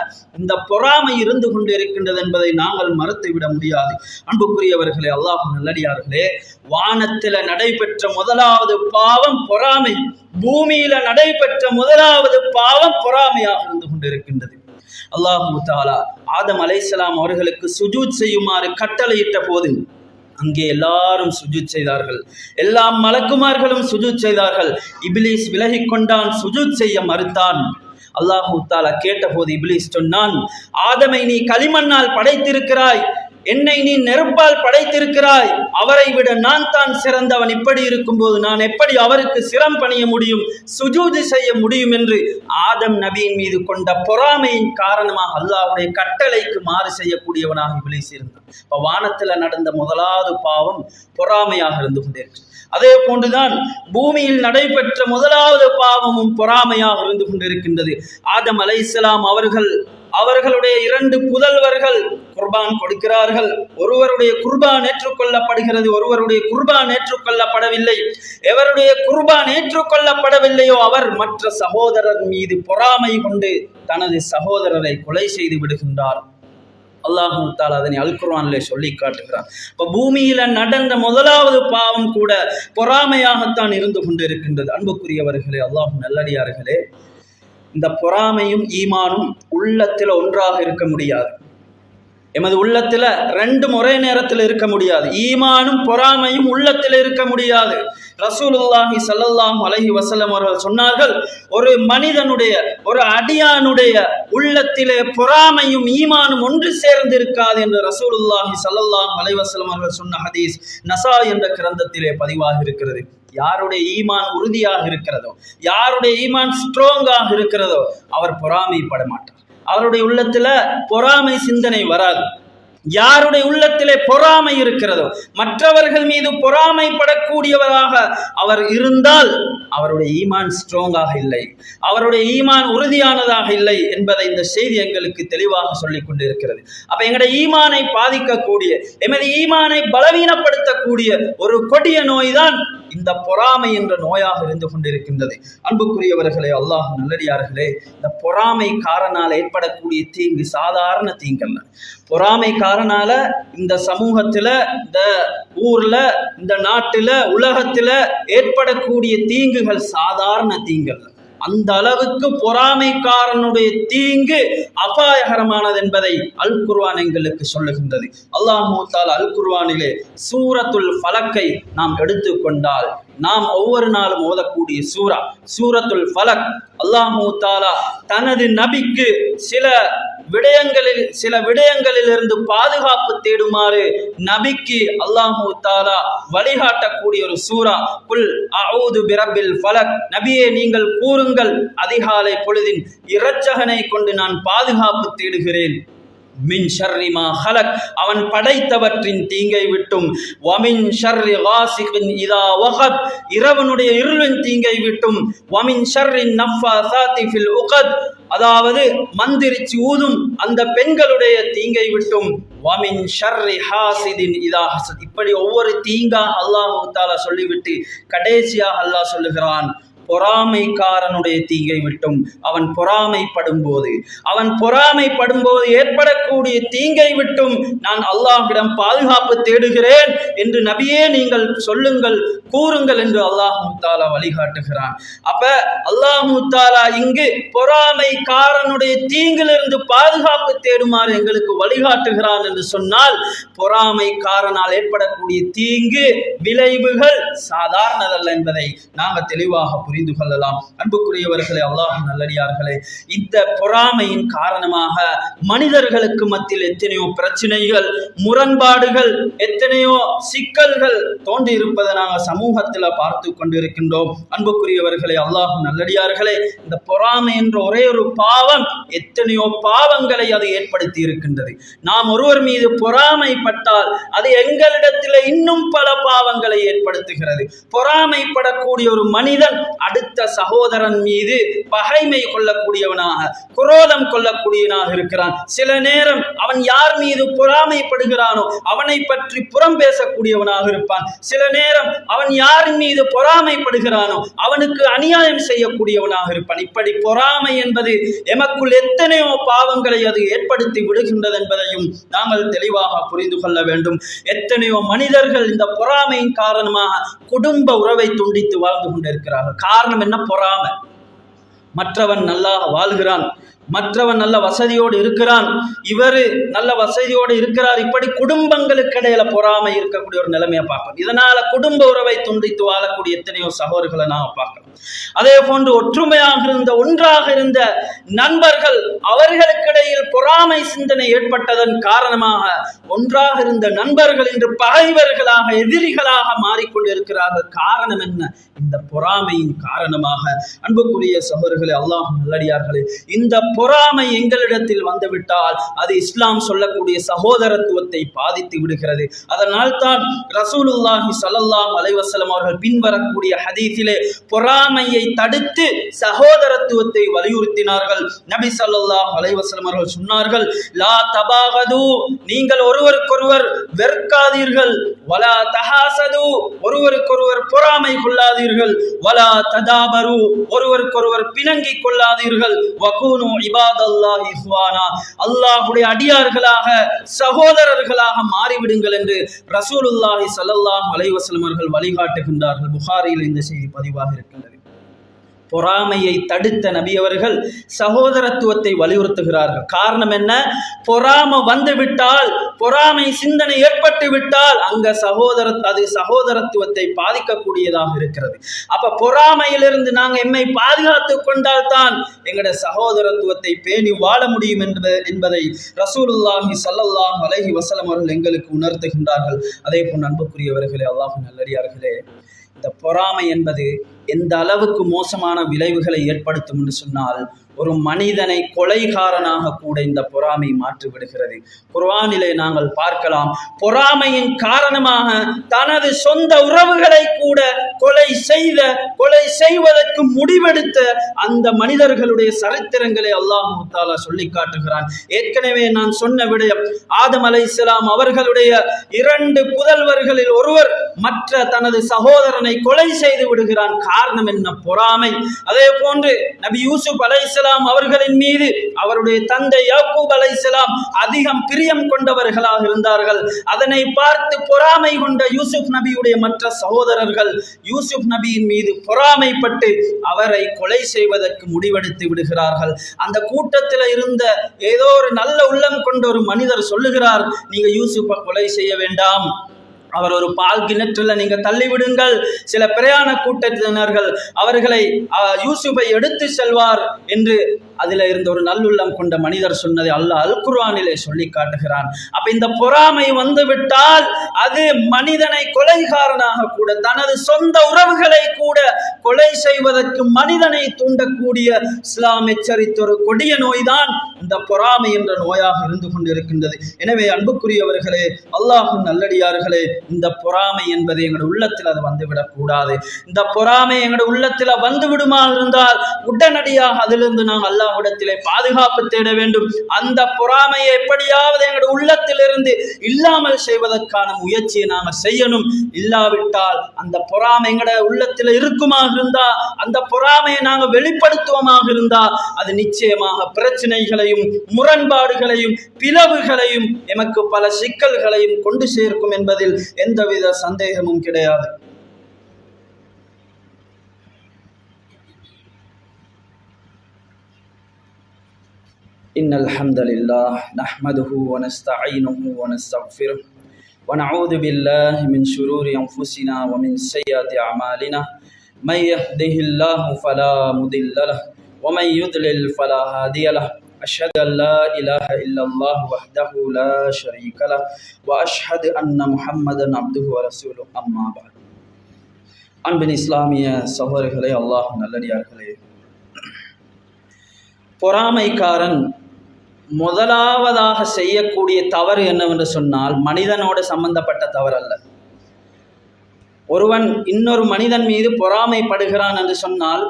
இந்த பொறாமை இருந்து கொண்டிருக்கின்றது என்பதை நாங்கள் மறுத்துவிட முடியாது. அன்புக்குரியவர்களே, அல்லாஹ் நல்லடியார்களே, வானத்தில நடைபெற்ற முதலாவது பாவம் பொறாமை. பூமியில நடைபெற்ற முதலாவது பாவம் பொறாமையாக இருந்து கொண்டிருக்கின்றது. அல்லாஹு தஆலா ஆதம் அலைஹிஸ்ஸலாம் அவர்களுக்கு சுஜூத் செய்யுமாறு கட்டளையிட்ட போது அங்கே எல்லாரும் சுஜூத் செய்தார்கள். எல்லா மலக்குமார்களும் சுஜூத் செய்தார்கள். இப்லீஸ் விலகிக் கொண்டான், சுஜூத் செய்ய மறுத்தான். அல்லாஹு தஆலா கேட்டபோது இப்லீஸ் சொன்னான், ஆதமை நீ களிமண்ணால் படைத்திருக்கிறாய், என்னை நீ நெருப்பால் படைத்திருக்கிறாய், அவரை விட நான் தான் சிறந்தவன். இப்படி இருக்கும்போது நான் எப்படி அவருக்கு சிரம் பணிய முடியும், சுஜூது செய்ய முடியும் என்று ஆதம் நபியின் மீது கொண்ட பொறாமையின் காரணமாக அல்லாஹ்வுடைய கட்டளைக்கு மாறு செய்யக்கூடியவனாக இப்லீஸ் இருந்தான். இப்ப வானத்தில் நடந்த முதலாவது பாவம் பொறாமையாக இருந்து கொண்டிருக்கு. அதே போன்றுதான் பூமியில் நடைபெற்ற முதலாவது பாவமும் பொறாமையாக இருந்து கொண்டிருக்கின்றது. ஆதம் அலைஹிஸ்ஸலாம் அவர்களுடைய 2 புதல்வர்கள் குர்பான் கொடுக்கிறார்கள். ஒருவருடைய குர்பான் ஏற்றுக்கொள்ளப்படுகிறது, ஒருவருடைய குர்பான் ஏற்றுக்கொள்ளப்படவில்லை. எவருடைய குர்பான் ஏற்றுக்கொள்ளப்படவில்லையோ அவர் மற்ற சகோதரர் மீது பொறாமை கொண்டு தனது சகோதரரை கொலை செய்து விடுகின்றார். அல்லாஹு தஆலா அதனை அல் குர்ஆனிலே சொல்லி காட்டுகிறார். இப்போ பூமியில நடந்த முதலாவது பாவம் கூட பொறாமையாகத்தான் இருந்து கொண்டிருக்கின்றது. அன்புக்குரியவர்களே, அல்லாஹ் நல்லடியார்களே, இந்த பொறாமையும் ஈமானும் உள்ளத்தில் ஒன்றாக இருக்க முடியாது. எமது உள்ளத்தில் 2 ஒரே நேரத்தில் இருக்க முடியாது. ஈமானும் பொறாமையும் உள்ளத்தில் இருக்க முடியாது. ரசூலுல்லாஹி ஸல்லல்லாஹு அலைஹி வஸல்லம் அவர்கள் சொன்னார்கள், ஒரு மனிதனுடைய, ஒரு அடியானுடைய உள்ளத்திலே பொறாமையும் ஈமானும் ஒன்று சேர்ந்து இருக்காது என்று ரசூலுல்லாஹி ஸல்லல்லாஹு அலைஹி வஸல்லம் அவர்கள் சொன்ன ஹதீஸ் நஸாஇ என்ற கிரந்தத்திலே பதிவாக இருக்கிறது. யாருடைய ஈமான் உறுதியாக இருக்கிறதோ, யாருடைய ஈமான் ஸ்ட்ராங்காக இருக்கிறதோ அவர் பொறாமைப்பட மாட்டார். அவருடைய உள்ளத்துல பொறாமை சிந்தனை வராது. யாருடைய உள்ளத்திலே பொறாமை இருக்கிறதோ, மற்றவர்கள் மீது பொறாமைப்படக்கூடியவராக அவர் இருந்தால் அவருடைய ஈமான் ஸ்ட்ராங்காக இல்லை, அவருடைய ஈமான் உறுதியானதாக இல்லை என்பதை இந்த செய்தி எங்களுக்கு தெளிவாக சொல்லிக் கொண்டிருக்கிறது. அப்ப எங்களுடைய ஈமானை பாதிக்கக்கூடிய, எமது ஈமானை பலவீனப்படுத்தக்கூடிய ஒரு கொடிய நோய் தான் இந்த பொறாமை என்ற நோயாக இருந்து கொண்டிருக்கின்றது. அன்புக்குரியவர்களே, அல்லாஹ் நல்லடியார்களே, இந்த பொறாமை காரணால ஏற்படக்கூடிய தீங்கு சாதாரண தீங்கல்ல. பொறாமை காரணால இந்த சமூகத்துல, இந்த ஊர்ல, இந்த நாட்டுல, உலகத்துல ஏற்படக்கூடிய தீங்குகள் சாதாரண தீங்கல்ல. அந்த அளவுக்கு பொறாமைக்காரனுடைய தீங்கு அபாயகரமானது என்பதை அல் குர்ஆன் எங்களுக்கு சொல்லுகின்றது. அல்லாஹு தஆலா அல் குர்ஆனிலே சூரத்துல் ஃபலக்கை நாம் எடுத்துக்கொண்டால், நாம் ஒவ்வொரு நாளும் ஓதக்கூடிய சூரத்துல் ஃபலக், அல்லாஹு தஆலா தனது நபிக்கு சில விடயங்களில் இருந்து பாதுகாப்பு தேடுமாறு நபிக்கு அல்லாஹு தஆலா வழிகாட்டக்கூடிய ஒரு சூரா. குல் அஊது பிரப்பில் ஃபலக், நபியே நீங்கள் கூறுங்கள், அதிகாலை பொழுதின் இரட்சகனை கொண்டு நான் பாதுகாப்பு தேடுகிறேன். மின் ஷர்ரி மா ஹலக், அவன் படைத்தவற்றின் தீங்கை விட்டும். வமின் ஷர்ரி காசிகின் இதா வகப், இரவனுடைய இருளின் தீங்கை விட்டும். வமின் ஷர்ரி நஃபாசாத்தி ஃபில் உகத், அதாவது மந்திரிச்சு ஊதும் அந்த பெண்களுடைய தீங்கை விட்டும். வமின் ஷர்ரி ஹாசிதின் இதா ஹஸத், இப்படி ஒவ்வொரு தீங்காக அல்லாஹ் தஆலா சொல்லிவிட்டு கடைசியாக அல்லாஹ் சொல்லுகிறான், பொறாமைக்காரனுடைய தீங்கை விட்டும். அவன் பொறாமைப்படும் போது ஏற்படக்கூடிய தீங்கை விட்டும் நான் அல்லாஹ்விடம் பாதுகாப்பு தேடுகிறேன் என்று நபியே நீங்கள் சொல்லுங்கள், கூறுங்கள் என்று அல்லாஹு தஆலா வழிகாட்டுகிறான். அப்ப அல்லாஹு தஆலா இங்கு பொறாமைக்காரனுடைய தீங்கிலிருந்து பாதுகாப்பு தேடுமாறு எங்களுக்கு வழிகாட்டுகிறான் என்று சொன்னால், பொறாமைக்காரனால் ஏற்படக்கூடிய தீங்கு விளைவுகள் சாதாரணதல்ல என்பதை நாங்கள் தெளிவாக புரிந்து கொள்ளலாம். அன்புக்குரியவர்களே, அல்லாஹ் நல்லடியார்களே, இந்த பொறாமையின் காரணமாக மனிதர்களுக்கு மத்தியில் எத்தனையோ பிரச்சனைகள், முரண்பாடுகள், எத்தனையோ சிக்கல்கள் தோன்றி இருப்பதை நாங்கள் சமூகத்தில் பார்த்து கொண்டிருக்கின்றோம். அன்புக்குரியவர்களே, அல்லாஹ் நல்லடியார்களே, இந்த பொறாமை என்ற ஒரே ஒரு பாவம் எத்தனையோ பாவங்களை அது ஏற்படுத்தி இருக்கின்றது. நாம் ஒருவர் மீது பொறாமைப்பட்டால் அது எங்களிடத்தில் இன்னும் பல பாவங்களை ஏற்படுத்துகிறது. பொறாமைப்படக்கூடிய ஒரு மனிதன் அடுத்த சகோதரன் மீது பகைமை கொள்ளக்கூடியவனாக, குரோதம் கொள்ளக்கூடியவனாக இருக்கிறான். சில நேரம் அவன் யார் மீது பொறாமைப்படுகிறானோ அவனை பற்றி புறம் பேசக்கூடியவனாக இருப்பான். சில நேரம் அவன் யார் மீது பொறாமைப்படுகிறானோ அவனுக்கு அநியாயம் செய்யக்கூடியவனாக இருப்பான். இப்படி பொறாமை என்பது எமக்குள் எத்தனையோ பாவங்களை அது ஏற்படுத்தி விடுகின்றது என்பதையும் நாங்கள் தெளிவாக புரிந்து கொள்ள வேண்டும். எத்தனையோ மனிதர்கள் இந்த பொறாமையின் காரணமாக குடும்ப உறவை துண்டித்து வாழ்ந்து கொண்டிருக்கிறார்கள். காரணம் என்ன? பொறாமை. மற்றவன் நல்லா வாழ்கிறான், மற்றவன் நல்ல வசதியோடு இருக்கிறான், இவரு நல்ல வசதியோடு இருக்கிறார். இப்படி குடும்பங்களுக்கு இடையில பொறாமை இருக்கக்கூடிய ஒரு நிலைமையை பார்க்கணும். இதனால குடும்ப உறவை துண்டித்து வாழக்கூடிய எத்தனையோ சகோதரர்களை நாம் பார்க்கலாம். அதே போன்று ஒற்றுமையாக இருந்த, ஒன்றாக இருந்த நண்பர்கள், அவர்களுக்கிடையில் பொறாமை சிந்தனை ஏற்பட்டதன் காரணமாக ஒன்றாக இருந்த நண்பர்கள் இன்று பகைவர்களாக, எதிரிகளாக மாறிக்கொண்டிருக்கிறார்கள். காரணம் என்ன? இந்த பொறாமையின் காரணமாக. அன்புக்குரிய சகோதரர்களே, அல்லாஹ் நல்லடியார்களே, இந்த பொறாமை எங்களிடத்தில் வந்துவிட்டால் அது இஸ்லாம் சொல்லக்கூடிய சகோதரத்துவத்தை பாதித்து விடுகிறது. அதனால் தான் ரசூலுல்லாஹி ஸல்லல்லாஹு அலைஹி வஸல்லம் அவர்கள் பின்வரக்கூடிய ஹதீஸிலே பொறாமையை தடுத்து சகோதரத்துவத்தை வலியுறுத்தினார்கள். நபி ஸல்லல்லாஹு அலைஹி வஸல்லம் அவர்கள் சொன்னார்கள், லா தபாகது, நீங்கள் ஒருவருக்கொருவர் வெறுக்காதீர்கள், வலா தஹாசது, ஒருவருக்கொருவர் பொறாமை கொள்ளாதீர்கள், வலா ததாபரு, ஒருவருக்கொருவர் பிணங்கிக் கொள்ளாதீர்கள், வகூனு இபாதல்லாஹி இஹ்வானா, அல்லாஹ்வுடைய அடியார்களாக, சகோதரர்களாக மாறிவிடுங்கள் என்று ரசூலுல்லாஹி ஸல்லல்லாஹு அலைஹி வஸல்லம் அவர்கள் வழிகாட்டுகின்றார்கள். புகாரியில் இந்த செய்தி பதிவாக இருக்கின்றது. பொறாமையை தடுத்த நபி அவர்கள் சகோதரத்துவத்தை வலியுறுத்துகிறார்கள். காரணம் என்ன? பொறாமை வந்துவிட்டால், பொறாமை சிந்தனை ஏற்பட்டு விட்டால் அங்க அது சகோதரத்துவத்தை பாதிக்கக்கூடியதாக இருக்கிறது. அப்ப பொறாமையிலிருந்து நாங்கள் எம்மை பாதுகாத்துக் கொண்டால் தான் எங்களுடைய சகோதரத்துவத்தை பேணி வாழ முடியும் என்பதை ரசூலுல்லாஹி ஸல்லல்லாஹு அலைஹி வஸல்லம் அவர்கள் எங்களுக்கு உணர்த்துகின்றார்கள். அதே போன்று அன்புக்குரியவர்களே, அல்லாஹ் நல்லடியார்களே, இந்த பொறாமை என்பது எந்த அளவுக்கு மோசமான விளைவுகளை ஏற்படுத்தும் என்று சொன்னால், ஒரு மனிதனை கொலைகாரனாக கூட இந்த பொறாமை மாற்றிவிடுகிறது. குர்ஆனிலே நாங்கள் பார்க்கலாம், பொறாமையின் காரணமாக தனது சொந்த உறவுகளை கூட கொலை செய்வதற்கு முடிவெடுத்த அந்த மனிதர்களுடைய சரித்திரங்களை அல்லாஹ் தஆலா சொல்லி காட்டுகிறான். ஏற்கனவே நான் சொன்ன விடயம், ஆதம் அலைஹிஸ்ஸலாம் அவர்களுடைய 2 புதல்வர்களில் ஒருவர் மற்ற தனது சகோதரனை கொலை செய்து விடுகிறான். காரணம் என்ன? பொறாமை. அதே போன்று நபி யூசுப் அலைஹிஸ்ஸலாம் அவர்களின் மீது அவருடைய தந்தை யாக்கூப் அலைஹிஸ்ஸலாம் அதிகம் பிரியம் கொண்டவர்களாக இருந்தார்கள். அதனை பார்த்து பொறாமை கொண்ட யூசுப் நபியுடைய மற்ற சகோதரர்கள் யூசுப் நபியின் மீது பொறாமைப்பட்டு அவரை கொலை செய்வதற்கு முடிவெடுத்து விடுகிறார்கள். அந்த கூட்டத்தில் இருந்த ஏதோ ஒரு நல்ல உள்ளம் கொண்ட ஒரு மனிதர் சொல்லுகிறார், நீங்க யூசுப்பை கொலை செய்ய வேண்டாம், அவர் ஒரு பால் கிணற்றில் நீங்க தள்ளிவிடுங்கள், சில பிரயாண கூட்டத்தினர்கள் அவர்களை யூசுஃபை எடுத்து செல்வார் என்று அதில் இருந்த ஒரு நல்லுள்ளம் கொண்ட மனிதர் சொன்னதை அல்லாஹ் அல் குர்ஆனிலே சொல்லி காட்டுகிறான். அப்ப இந்த பொறாமை வந்துவிட்டால் அது மனிதனை கொலைகாரனாக கூட, தனது சொந்த உறவுகளை கூட கொலை செய்வதற்கு மனிதனை தூண்டக்கூடிய இஸ்லாம் எச்சரித்த ஒரு கொடிய நோய்தான் இந்த பொறாமை என்ற நோயாக இருந்து கொண்டிருக்கின்றது. எனவே அன்புக்குரியவர்களே, அல்லாஹ்வின் நல்லடியார்களே, இந்த பொறாமை என்பது எங்களுடைய உள்ளத்தில் அது வந்துவிடக் கூடாது. இந்த பொறாமை எங்களுடைய உள்ளத்தில் வந்து விடுமா இருந்தால் உடனடியாக அதிலிருந்து நாம் அல்லாஹ்விடத்திலே பாதுகாப்பு தேட வேண்டும். அந்த பொறாமையை எப்படியாவது எங்களுடைய உள்ளத்திலிருந்து இல்லாமல் செய்வதற்கான முயற்சியை நாம செய்யணும். இல்லாவிட்டால் அந்த பொறாமை எங்களுடைய உள்ளத்தில் இருக்குமாக இருந்தா, அந்த பொறாமையை நாங்கள் வெளிப்படுத்துவோமாக இருந்தா, அது நிச்சயமாக பிரச்சனைகளையும் முரண்பாடுகளையும் பிளவுகளையும் எமக்கு பல சிக்கல்களையும் கொண்டு சேர்க்கும் என்பதில் எந்தவித சந்தேகமும் கிடையாது. இன்னல் ஹம்தலில்லாஹ் நஹ்மதுஹு வ நஸ்தஈனுஹு வ நஸ்தக்ஃபிருஹு வ நஊது பில்லாஹி மின் ஷுரூரி அன்ஃபுஸினா வ மின் ஸய்யிஆத்தி அமாலினா من يهده الله فلا مضل له ومن يضلل فلا هادي له أشهد أن لا إله إلا الله وحده لا شريك له وأشهد أن محمدا عبده ورسوله أما بعد அன்பின் இஸ்லாமிய சகோதரர்களே, அல்லாஹ் நல்லடியார்களே, பொறாமைக்காரன் முதலாவதாக செய்யக்கூடிய தவறு என்னவென்று சொன்னால் மனிதனோடு சம்பந்தப்பட்ட தவறு அல்ல. ஒருவன் இன்னொரு மனிதன் மீது பொறாமைப்படுகிறான் என்று சொன்னால்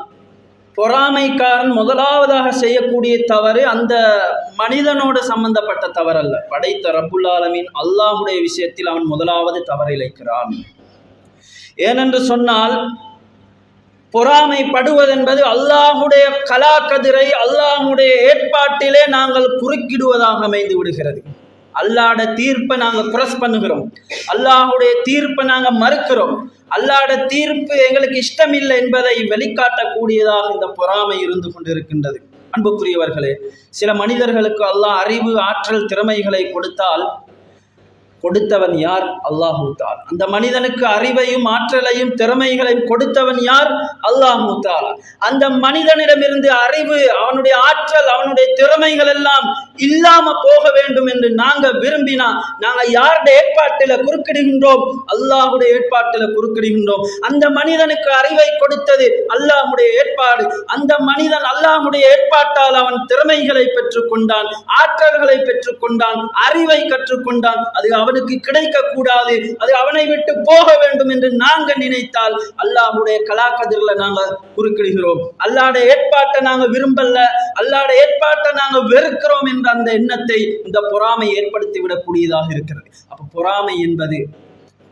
பொறாமைக்காரன் முதலாவதாக செய்யக்கூடிய தவறு அந்த மனிதனோடு சம்பந்தப்பட்ட தவறல்ல. படைத்த ரப்புல் ஆலமீன் அல்லாஹுடைய விஷயத்தில் அவன் முதலாவது தவறு இழைக்கிறான். ஏனென்று சொன்னால் பொறாமைப்படுவதென்பது அல்லாஹுடைய கலாக்கதிரை அல்லாஹுடைய ஏற்பாட்டிலே நாங்கள் குறுக்கிடுவதாக அமைந்து விடுகிறது. அல்லாஹ்ட தீர்ப்பை நாங்கள் கிராஸ் பண்ணுகிறோம், அல்லாஹுடைய தீர்ப்பை நாங்கள் மறுக்கிறோம், அல்லாஹ்ட தீர்ப்பு எங்களுக்கு இஷ்டமில்லை என்பதை வெளிக்காட்டக்கூடியதாக இந்த பொறாமை இருந்து கொண்டிருக்கின்றது. அன்புக்குரியவர்களே, சில மனிதர்களுக்கு அல்லாஹ் அறிவு, ஆற்றல், திறமைகளை கொடுத்தால் கொடுத்தவன் யார்? அல்லாஹு தஆலா. அந்த மனிதனுக்கு அறிவையும் ஆற்றலையும் திறமைகளையும் கொடுத்தவன் யார்? அல்லாஹு தஆலா. அந்த மனிதனிடமிருந்து அறிவு, அவனுடைய ஆற்றல், அவனுடைய திறமைகள் எல்லாம் இல்லாம போக வேண்டும் என்று நாங்க விரும்பினா நாங்க யாருடைய ஏற்பாட்டில குறுக்கிடுகின்றோம்? அல்லாஹுடைய ஏற்பாட்டில குறுக்கிடுகின்றோம். அந்த மனிதனுக்கு அறிவை கொடுத்தது அல்லாஹுடைய ஏற்பாடு. அந்த மனிதன் அல்லாஹுடைய ஏற்பாட்டால் அவன் திறமைகளை பெற்றுக்கொண்டான், ஆற்றல்களை பெற்றுக்கொண்டான், அறிவை கற்றுக்கொண்டான். அது அவனுக்கு கிடைக்க கூடாது, அது அவனை விட்டு போக வேண்டும் என்று நாங்க நினைத்தால் அல்லாஹ்வுடைய கலாக்கதிரில நாங்க குறுக்கிடுகிறோம். அல்லாஹ்வுடைய ஏற்பாட்டை நாங்க விரும்பல, அல்லாஹ்வுடைய ஏற்பாட்டை நாங்க வெறுக்கிறோம் என்ற அந்த எண்ணத்தை இந்த பொறாமை ஏற்படுத்தி விடக்கூடியதாக இருக்கிறது. அப்ப பொறாமை என்பது,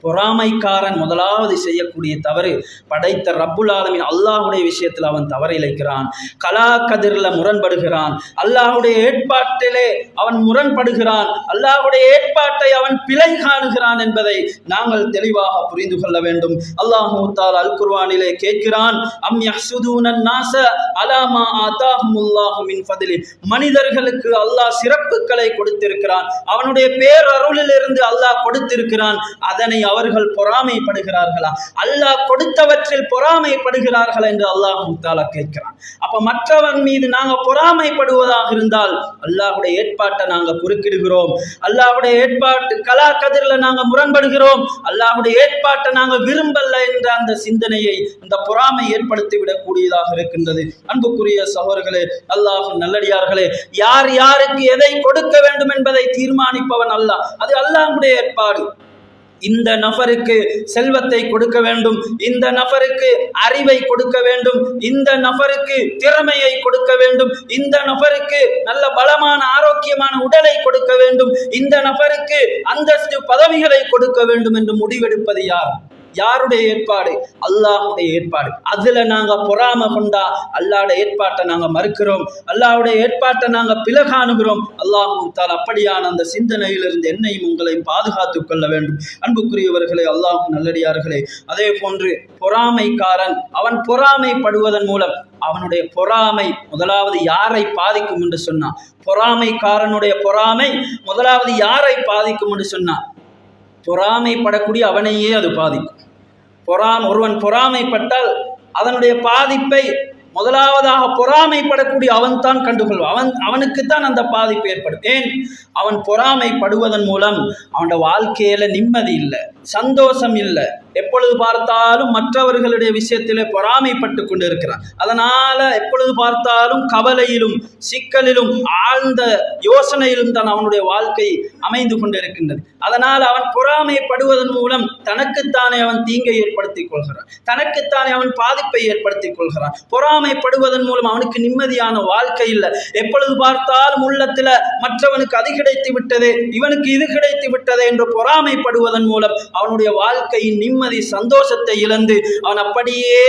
பொறாமைக்காரன் முதலாவது செய்யக்கூடிய தவறு படைத்த ரப்புல் ஆலமீன் அல்லாஹுடைய விஷயத்தில் அவன் தவறு இழைக்கிறான், கலாக்கதிரில் முரண்படுகிறான், அல்லாஹுடைய ஏற்பாட்டிலே அவன் முரண்படுகிறான், அல்லாஹுடைய ஏற்பாட்டை அவன் பிழை காணுகிறான் என்பதை நாங்கள் தெளிவாக புரிந்து கொள்ள வேண்டும். அல்லாஹு தஆலா அல் குர்ஆனிலே கேட்கிறான், அம் யஹ்சுதூனன் நாஸ அலா மா ஆதாஹுமுல்லாஹு மின் ஃபத்லி. மனிதர்களுக்கு அல்லாஹ் சிறப்புகளை கொடுத்திருக்கிறான், அவனுடைய பேரருளிலிருந்து அல்லாஹ் கொடுத்திருக்கிறான், அதனை அவர்கள் பொறாமைப்படுகிறார்களா? அல்லாஹ் கொடுத்தவற்றில் பொறாமைப்படுகிறார்கள் என்று அல்லாஹ் தஆலா கேட்கிறான். அப்ப மற்றவன் மீது நாங்க பொறாமைப்படுவதாக இருந்தால் அல்லாஹ்வுடைய ஏற்பாட்டை நாங்க குறுக்கிடுகிறோம், அல்லாஹ்வுடைய ஏற்பாட்டு கலாக்கதிரில நாங்க முரண்படுகிறோம், அல்லாஹ்வுடைய ஏற்பாட்டை நாங்க விரும்பல என்ற அந்த சிந்தனையை இந்த பொறாமை ஏற்படுத்தி விடக்கூடியதாக இருக்கின்றது. அன்புக்குரிய சகோதரர்களே, அல்லாஹ் நல்லடியார்களே, யார் யாருக்கு எதை கொடுக்க வேண்டும் என்பதை தீர்மானிப்பவன் அல்லாஹ். அது அல்லாஹ்வுடைய ஏற்பாடு. இந்த நபருக்கு செல்வத்தை கொடுக்க வேண்டும், இந்த நபருக்கு அறிவை கொடுக்க வேண்டும், இந்த நபருக்கு திறமையை கொடுக்க வேண்டும், இந்த நபருக்கு நல்ல பலமான ஆரோக்கியமான உடலை கொடுக்க வேண்டும், இந்த நபருக்கு அந்தஸ்து பதவிகளை கொடுக்க வேண்டும் என்று முடிவெடுப்பது யார்? யாருடைய ஏற்பாடு? அல்லாஹுடைய ஏற்பாடு. அதுல நாங்க பொறாமை கொண்டா அல்லாஹ்வுடைய ஏற்பாட்டை நாங்க மறுக்கிறோம், அல்லாஹ்வுடைய ஏற்பாட்டை நாங்க பிளகாணுகிறோம். அல்லாஹ் தஆலா அப்படியான அந்த சிந்தனையிலிருந்து என்னையும் உங்களையும் பாதுகாத்துக் கொள்ள வேண்டும். அன்புக்குரியவர்களே, அல்லாஹ் நல்லடியார்களே, அதே போன்று பொறாமைக்காரன் அவன் பொறாமைப்படுவதன் மூலம் அவனுடைய பொறாமை முதலாவது யாரை பாதிக்கும் என்று சொன்னான்? பொறாமைக்காரனுடைய பொறாமை முதலாவது யாரை பாதிக்கும் என்று சொன்னான்? பொறாமைப்படக்கூடிய அவனையே அது பாதிக்கும். ஒருவன் பொறாமைப்பட்டால் அதனுடைய பாதிப்பை முதலாவதாக பொறாமைப்படக்கூடிய அவன் தான் கண்டுகொள்வான். அவனுக்குத்தான் அந்த பாதிப்பு ஏற்படும். ஏன்? அவன் பொறாமைப்படுவதன் மூலம் அவனுடைய வாழ்க்கையில நிம்மதி இல்லை, சந்தோஷம் இல்லை, எப்பொழுது பார்த்தாலும் மற்றவர்களுடைய விஷயத்திலே பொறாமைப்பட்டு கொண்டு இருக்கிறான். அதனால எப்பொழுது பார்த்தாலும் கவலையிலும் சிக்கலிலும் ஆழ்ந்த யோசனையிலும் தான் அவனுடைய வாழ்க்கை அமைந்து கொண்டிருக்கின்றது. அதனால் அவன் பொறாமைப்படுவதன் மூலம் தனக்குத்தானே அவன் தீங்கை ஏற்படுத்திக் கொள்கிறான், தனக்குத்தானே அவன் பாதிப்பை ஏற்படுத்திக் கொள்கிறான். பொறாமைப்படுவதன் மூலம் அவனுக்கு நிம்மதியான வாழ்க்கை இல்லை. எப்பொழுது பார்த்தாலும் உள்ளத்துல மற்றவனுக்கு அது கிடைத்து விட்டதே, இவனுக்கு இது கிடைத்து விட்டதே என்று பொறாமைப்படுவதன் மூலம் அவனுடைய வாழ்க்கையின் நிம்மதி சந்தோஷத்தை இழந்து அவன் அப்படியே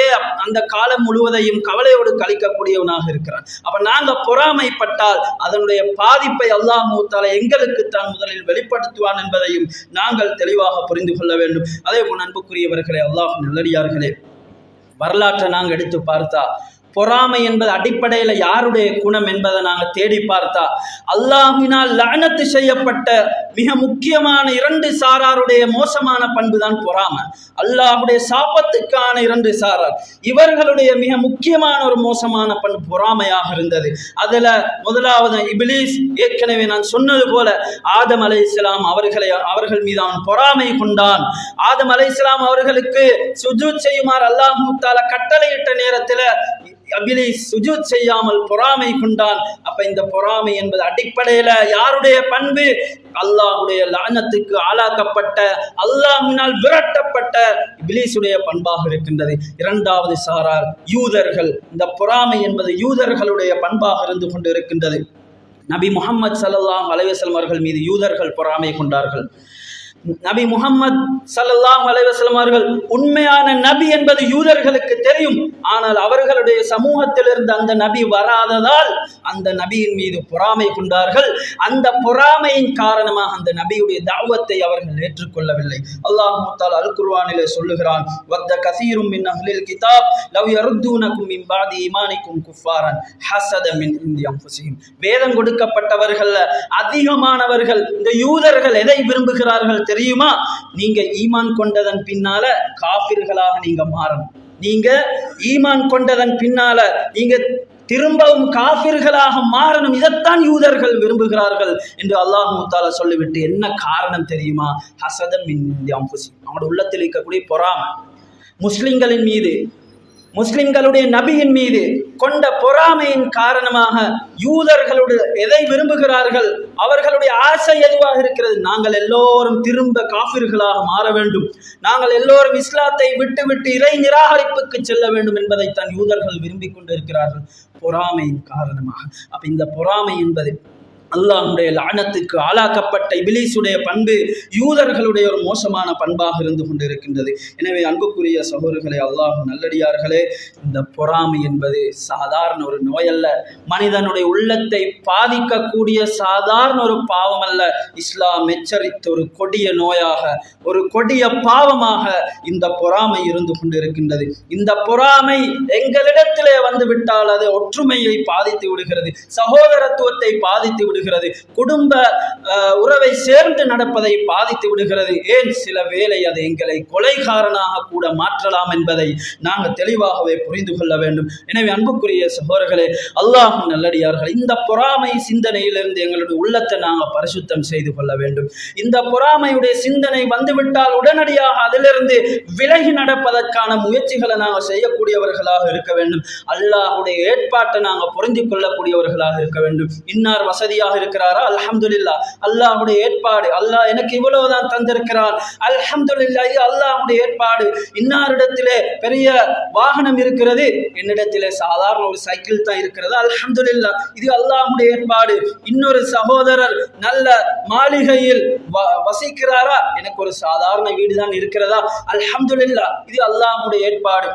அந்த காலம் முழுவதையும் கவலையோடு கழிக்கக்கூடியவனாக இருக்கிறான். அப்ப நாங்க பொறாமைப்பட்டால் அதனுடைய பாதிப்பை அல்லாஹ் தஆலா எங்களுக்கு தான் முதலில் வெளிப்படுத்துவான் என்பதையும் நாங்கள் தெளிவாக புரிந்து கொள்ள வேண்டும். அதே போல் அன்புக்குரியவர்களே, அல்லாஹ் நல்லடியார்களே, வரலாற்றை நாங்கள் எடுத்து பார்த்தா பொறாமை என்பது அடிப்படையில் யாருடைய குணம் என்பதை நாங்கள் தேடி பார்த்தா அல்லாஹ்வினால் லஅனத்து செய்யப்பட்ட மிக முக்கியமான 2 சாராருடைய மோசமான பண்பு தான் பொறாமை. அல்லாஹ்வுடைய சாபத்துக்கான 2 சாரார், இவர்களுடைய மிக முக்கியமான ஒரு மோசமான பண்பு பொறாமையாக இருந்தது. அதுல முதலாவது இப்லீஸ். ஏற்கனவே நான் சொன்னது போல ஆதம் அலைஹிஸ்ஸலாம் அவர்கள் மீது அவன் பொறாமை கொண்டான். ஆதம் அலைஹிஸ்ஸலாம் அவர்களுக்கு சுஜூத் செய்யுமாறு அல்லாஹ் தஆலா கட்டளையிட்ட நேரத்தில் இப்லீஸ் சுஜூத் செய்யாமல் பொறாமை கொண்டான். அப்ப இந்த பொறாமை என்பது அடிப்படையில யாருடைய பண்பு? அல்லாஹ்வுடைய லஅனத்துக்கு ஆளாக்கப்பட்ட, அல்லாஹ்வினால் விரட்டப்பட்ட இப்லீசுடைய பண்பாக இருக்கின்றது. 2வது சாரார் யூதர்கள். இந்த பொறாமை என்பது யூதர்களுடைய பண்பாக இருந்து கொண்டு இருக்கின்றது. நபி முஹம்மது ஸல்லல்லாஹு அலைஹி வஸல்லம் அவர்கள் மீது யூதர்கள் பொறாமை கொண்டார்கள். நபி முஹம்மது ஸல்லல்லாஹு அலைஹி வஸல்லம் அவர்கள் உண்மையான நபி என்பது யூதர்களுக்கு தெரியும். ஆனால் அவர்களுடைய சமூகத்திலிருந்து அந்த நபி வராததால் அந்த நபியின் மீது பொறாமை கொண்டார்கள். அந்த பொறாமையின் காரணமாக அந்த நபியுடைய தாவத்தை அவர்கள் ஏற்றுக்கொள்ளவில்லை. அல்லாஹ் தஆலா அல் குர்ஆனிலே சொல்லுகிறான், வத்த கஸீரும் மின் அஹ்லில் கிதாப் லவ் யருதுனகும் மின் பாதி ஈமானிக்கும் குஃபாரன் ஹஸத மின் இந்தி அன்ஃபுஸிஹிம். வேதம் கொடுக்கப்பட்டவர்கள் அதிகமானவர்கள் இந்த யூதர்கள் எதை விரும்புகிறார்கள் தெரியுமா? நீங்க ஈமான் கொண்டதன் பின்னால காஃபிர்களாக நீங்க மாறணும். நீங்க ஈமான் கொண்டதன் பின்னால நீங்க திரும்பவும் காஃபிர்களாக மாறணும். இதைத்தான் யூதர்கள் விரும்புகிறார்கள் என்று அல்லாஹ் தஆலா சொல்லிவிட்டு என்ன காரணம் தெரியுமா? ஹஸதம் மின் இந்தி அன்ஃபுஸிஹிம். அவங்களுடைய உள்ளத்தில் இருக்கக்கூடிய பொறாமை, முஸ்லிம்களின் மீது, முஸ்லிம்களுடைய நபியின் மீது கொண்ட பொறாமையின் காரணமாக யூதர்களுடைய எதை விரும்புகிறார்கள்? அவர்களுடைய ஆசை எதுவாக இருக்கிறது? நாங்கள் எல்லோரும் திரும்ப காஃபிர்களாக மாற வேண்டும், நாங்கள் எல்லோரும் இஸ்லாத்தை விட்டு இறை நிராகரிப்புக்கு செல்ல வேண்டும் என்பதைத்தான் யூதர்கள் விரும்பிக் கொண்டிருக்கிறார்கள் பொறாமையின் காரணமாக. அப்ப இந்த பொறாமை என்பது அல்லாஹ்வுடைய லஅனத்துக்கு ஆளாக்கப்பட்ட இப்லீசுடைய பண்பு, யூதர்களுடைய ஒரு மோசமான பண்பாக இருந்து கொண்டிருக்கின்றது. எனவே அன்புக்குரிய சகோதரர்களே, அல்லாஹ் நல்லடியார்களே, இந்த பொறாமை என்பது சாதாரண ஒரு நோயல்ல, மனிதனுடைய உள்ளத்தை பாதிக்கக்கூடிய சாதாரண ஒரு பாவம் அல்ல. இஸ்லாம் எச்சரித்த ஒரு கொடிய நோயாக, ஒரு கொடிய பாவமாக இந்த பொறாமை இருந்து கொண்டிருக்கின்றது. இந்த பொறாமை எங்களிடத்திலே வந்து விட்டால் அது ஒற்றுமையை பாதித்து விடுகிறது, சகோதரத்துவத்தை பாதித்து விடுகிறது, குடும்ப உறவை சேர்ந்து நடப்பதை பாதித்து விடுகிறது. ஏன் சில வேளை அது எங்களை கொலைகாரனாக கூட மாற்றலாம் என்பதை நாங்கள் தெளிவாகவே புரிந்து கொள்ள வேண்டும். எனவே அன்புக்குரிய சகோதரர்களே, அல்லாஹ் நல்லடியார்கள், இந்த பொறாமை சிந்தனையிலிருந்து எங்களுடைய உள்ளத்தை நாங்கள் பரிசுத்தம் செய்து கொள்ள வேண்டும். இந்த பொறாமையுடைய சிந்தனை வந்துவிட்டால் உடனடியாக அதிலிருந்து விலகி நடப்பதற்கான முயற்சிகளை நாங்கள் செய்யக்கூடியவர்களாக இருக்க வேண்டும். அல்லாஹ்வுடைய ஏற்பாட்டை நாங்கள் புரிந்து கொள்ளக்கூடியவர்களாக இருக்க வேண்டும். இன்னார் வசதியாக இருக்கிறாரா? அல்ஹம்துலில்லாஹ், அல்லாஹ்வுடைய ஏற்பாடு. அல்லாஹ் எனக்கு இவ்வளவுதான் தந்திருக்கிறார், அல்ஹம்துலில்லாஹ், இது அல்லாஹ்வுடைய ஏற்பாடு. இன்னாரிடத்திலே பெரிய வாகனம் இருக்கிறது, என்னிடத்திலே சாதாரண ஒரு சைக்கிள் தான் இருக்கிறது, அல்ஹம்துலில்லாஹ், இது அல்லாஹ்வுடைய ஏற்பாடு. இன்னொரு சகோதரர் நல்ல மாளிகையில் வசிக்கிறாரா, எனக்கு ஒரு சாதாரண வீடு தான் இருக்கிறதா, அல்ஹம்துலில்லாஹ், இது அல்லாஹ்வுடைய ஏற்பாடு.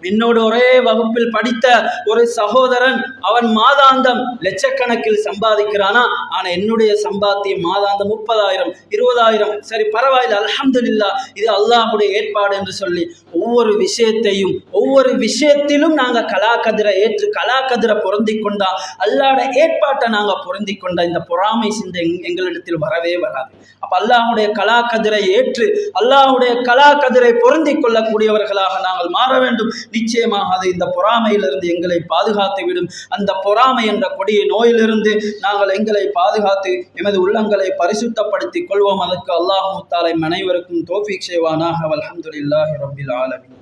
என்னோட ஒரே வகுப்பில் படித்த ஒரு சகோதரன், அவன் மாதாந்தம் லட்சக்கணக்கில் சம்பாதிக்கிறானா, ஆனா என்னுடைய சம்பாத்தியம் மாதாந்தம் 30,000 20,000, சரி பரவாயில்லை, அல்ஹம்துலில்லாஹ், இது அல்லாஹ்வுடைய ஏற்பாடு என்று சொல்லி ஒவ்வொரு விஷயத்தையும் ஒவ்வொரு விஷயத்திலும் நாங்கள் கலாக்கதிரை ஏற்று கலாக்கதிரை பொருந்தி கொண்டா, அல்லாஹ்வுடைய ஏற்பாட்டை நாங்கள் பொருந்தி கொண்டா, இந்த பொறாமை சிந்தை எங்களிடத்தில் வரவே வராது. அப்ப அல்லாஹ்வுடைய கலாக்கதிரை ஏற்று அல்லாஹ்வுடைய கலாக்கதிரை பொருந்தி கொள்ளக்கூடியவர்களாக நாங்கள் மாற வேண்டும். நிச்சயமாக அது இந்த பொறாமையிலிருந்து எங்களை பாதுகாத்து விடும். அந்த பொறாமை என்ற கொடிய நோயிலிருந்து நாங்கள் எங்களை பாதுகாத்து எமது உள்ளங்களை பரிசுத்தப்படுத்திக் கொள்வோம். அதற்கு அல்லாஹ் தஆலா அனைவருக்கும் தௌஃபீக் செய்வானாக. அல்ஹம்துலில்லாஹி ரப்பில் ஆலமீன்.